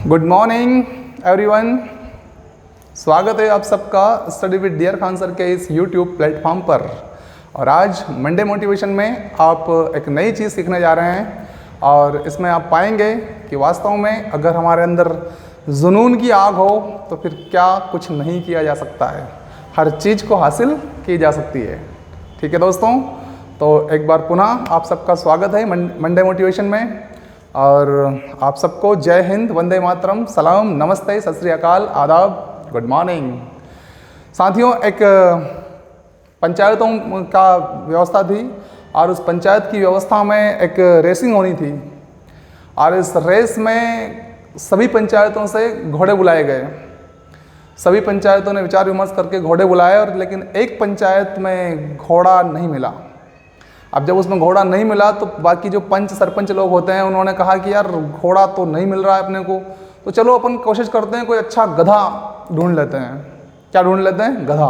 Good morning everyone. स्वागत है आप सबका study with dear Khan sir के इस यूट्यूब प्लेटफॉर्म पर। और आज मंडे मोटिवेशन में आप एक नई चीज़ सीखने जा रहे हैं और इसमें आप पाएंगे कि वास्तव में अगर हमारे अंदर जुनून की आग हो तो फिर क्या कुछ नहीं किया जा सकता है, हर चीज़ को हासिल की जा सकती है। ठीक है दोस्तों, तो एक बार पुनः आप सबका स्वागत है मंडे मोटिवेशन में। और आप सबको जय हिंद, वंदे मातरम, सलाम, नमस्ते, सत श्री अकाल, आदाब, गुड मॉर्निंग। साथियों, एक पंचायतों का व्यवस्था थी और उस पंचायत की व्यवस्था में एक रेसिंग होनी थी और इस रेस में सभी पंचायतों से घोड़े बुलाए गए। सभी पंचायतों ने विचार विमर्श करके घोड़े बुलाए और लेकिन एक पंचायत में घोड़ा नहीं मिला। अब जब उसमें घोड़ा नहीं मिला तो बाकी जो पंच सरपंच लोग होते हैं उन्होंने कहा कि यार घोड़ा तो नहीं मिल रहा है अपने को, तो चलो अपन कोशिश करते हैं कोई अच्छा गधा ढूंढ लेते हैं। क्या ढूंढ लेते हैं? गधा।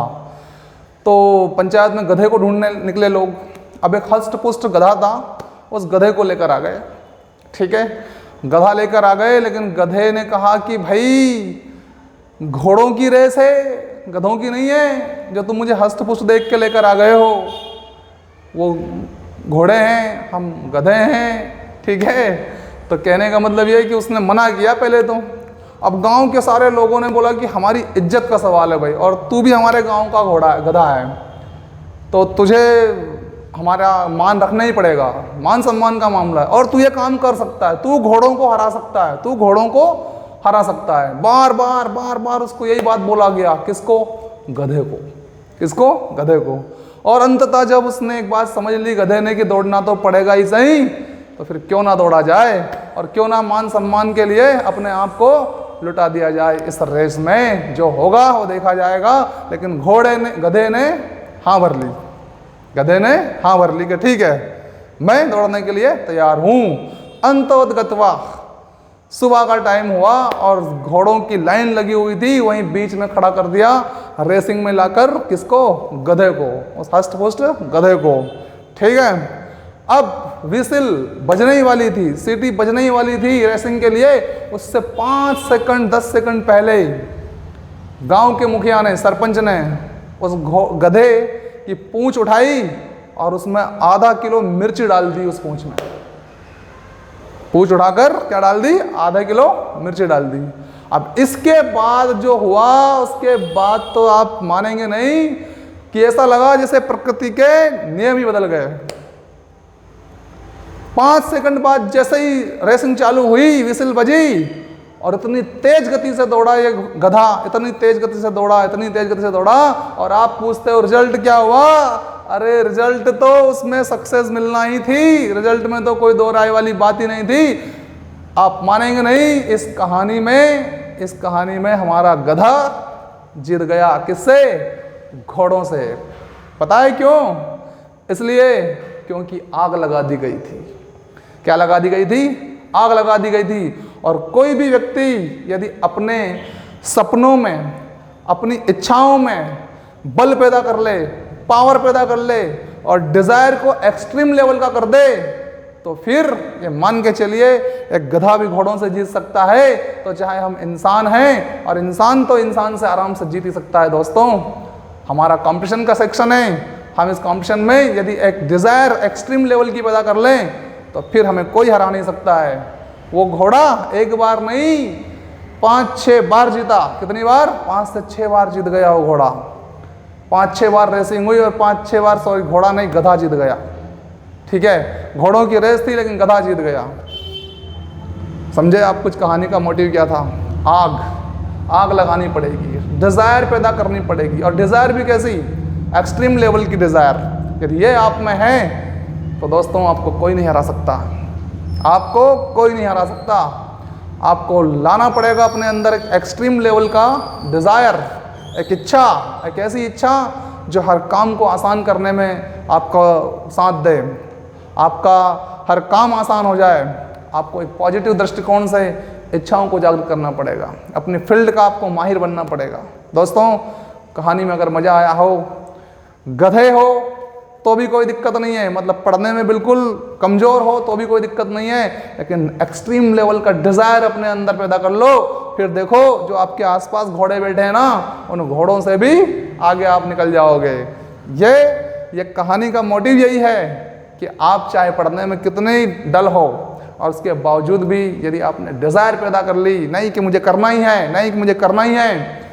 तो पंचायत में गधे को ढूंढने निकले लोग। अब एक हष्ट पुष्ट गधा था, उस गधे को लेकर आ गए। ठीक है, गधा लेकर आ गए, लेकिन गधे ने कहा कि भाई घोड़ों की रेस है, गधों की नहीं है। जो तुम मुझे हष्ट पुष्ट देख के लेकर आ गए हो वो घोड़े हैं, हम गधे हैं। ठीक है, तो कहने का मतलब ये है कि उसने मना किया पहले तो। अब गांव के सारे लोगों ने बोला कि हमारी इज्जत का सवाल है भाई, और तू भी हमारे गांव का घोड़ा है, गधा है, तो तुझे हमारा मान रखना ही पड़ेगा, मान सम्मान का मामला है। और तू ये काम कर सकता है, तू घोड़ों को हरा सकता है, तू घोड़ों को हरा सकता है। बार बार उसको यही बात बोला गया। किसको? गधे को। किसको? गधे को। और अंततः जब उसने एक बात समझ ली गधे ने कि दौड़ना तो पड़ेगा ही सही, तो फिर क्यों ना दौड़ा जाए और क्यों ना मान सम्मान के लिए अपने आप को लुटा दिया जाए इस रेस में। जो होगा वो देखा जाएगा। लेकिन गधे ने हाँ भर ली। गधे ने हाँ भर ली कि ठीक है, मैं दौड़ने के लिए तैयार हूँ। अंतोदगत्वा सुबह का टाइम हुआ और घोड़ों की लाइन लगी हुई थी, वहीं बीच में खड़ा कर दिया रेसिंग में लाकर। किसको? गधे को, उस हष्ट पुष्ट गधे को। ठीक है, अब विसिल बजने ही वाली थी, सीटी बजने ही वाली थी रेसिंग के लिए। उससे 5 सेकंड 10 सेकंड पहले गांव के मुखिया ने, सरपंच ने उस गधे की पूंछ उठाई और उसमें आधा किलो मिर्ची डाल दी। उस पूंछ में पूंछ उठाकर क्या डाल दी? आधा किलो मिर्ची डाल दी। अब इसके बाद जो हुआ, उसके बाद तो आप मानेंगे नहीं कि ऐसा लगा जैसे प्रकृति के नियम ही बदल गए। 5 सेकंड बाद जैसे ही रेसिंग चालू हुई, विसिल बजी और इतनी तेज गति से दौड़ा ये गधा, इतनी तेज गति से दौड़ा, इतनी तेज गति से दौड़ा। और आप पूछते हो रिजल्ट क्या हुआ? अरे रिजल्ट तो उसमें सक्सेस मिलना ही थी, रिजल्ट में तो कोई दो राय वाली बात ही नहीं थी। आप मानेंगे नहीं, इस कहानी में हमारा गधा जीत गया। किससे? घोड़ों से। पता है क्यों? इसलिए क्योंकि आग लगा दी गई थी। क्या लगा दी गई थी? आग लगा दी गई थी। और कोई भी व्यक्ति यदि अपने सपनों में, अपनी इच्छाओं में बल पैदा कर ले, पावर पैदा कर ले और डिजायर को एक्सट्रीम लेवल का कर दे, तो फिर ये मान के चलिए एक गधा भी घोड़ों से जीत सकता है। तो चाहे हम इंसान हैं, और इंसान तो इंसान से आराम से जीत ही सकता है। दोस्तों, हमारा कंपटीशन का सेक्शन है। हम इस कंपटीशन में यदि एक डिजायर एक्सट्रीम लेवल की पैदा कर लें तो फिर हमें कोई हरा नहीं सकता है। वो घोड़ा एक बार नहीं 5-6 बार जीता। कितनी बार? 5 से 6 बार जीत गया वो घोड़ा। 5-6 बार रेसिंग हुई और 5-6 बार, सॉरी घोड़ा नहीं, गधा जीत गया। ठीक है, घोड़ों की रेस थी लेकिन गधा जीत गया। समझे आप कुछ कहानी का मोटिव क्या था? आग लगानी पड़ेगी, डिजायर पैदा करनी पड़ेगी। और डिजायर भी कैसी? एक्सट्रीम लेवल की डिजायर। यदि ये आप में है तो दोस्तों आपको कोई नहीं हरा सकता, आपको कोई नहीं हरा सकता। आपको लाना पड़ेगा अपने अंदर एक एक्सट्रीम लेवल का डिजायर, एक इच्छा, एक ऐसी इच्छा जो हर काम को आसान करने में आपका साथ दे, आपका हर काम आसान हो जाए। आपको एक पॉजिटिव दृष्टिकोण से इच्छाओं को जागृत करना पड़ेगा, अपनी फील्ड का आपको माहिर बनना पड़ेगा। दोस्तों, कहानी में अगर मज़ा आया हो, गधे हो तो भी कोई दिक्कत नहीं है, मतलब पढ़ने में बिल्कुल कमज़ोर हो तो भी कोई दिक्कत नहीं है, लेकिन एक्सट्रीम लेवल का डिज़ायर अपने अंदर पैदा कर लो, फिर देखो जो आपके आसपास घोड़े बैठे हैं ना, उन घोड़ों से भी आगे आप निकल जाओगे। ये कहानी का मोटिव यही है कि आप चाहे पढ़ने में कितने ही डल हो और उसके बावजूद भी यदि आपने डिज़ायर पैदा कर ली, नहीं कि मुझे करना ही है, नहीं कि मुझे करना ही है,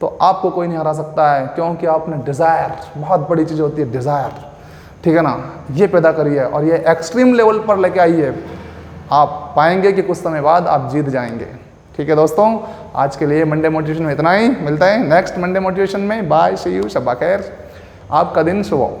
तो आपको कोई नहीं हरा सकता है, क्योंकि आपने डिज़ायर, बहुत बड़ी चीज़ होती है डिज़ायर, ठीक है ना, ये पैदा करिए और ये एक्सट्रीम लेवल पर लेके आइए। आप पाएंगे कि कुछ समय बाद आप जीत जाएंगे। ठीक है दोस्तों, आज के लिए मंडे मोटिवेशन में इतना ही। मिलते हैं नेक्स्ट मंडे मोटिवेशन में। बाय, सी यू, शब्बा खैर, आपका दिन शुभ हो।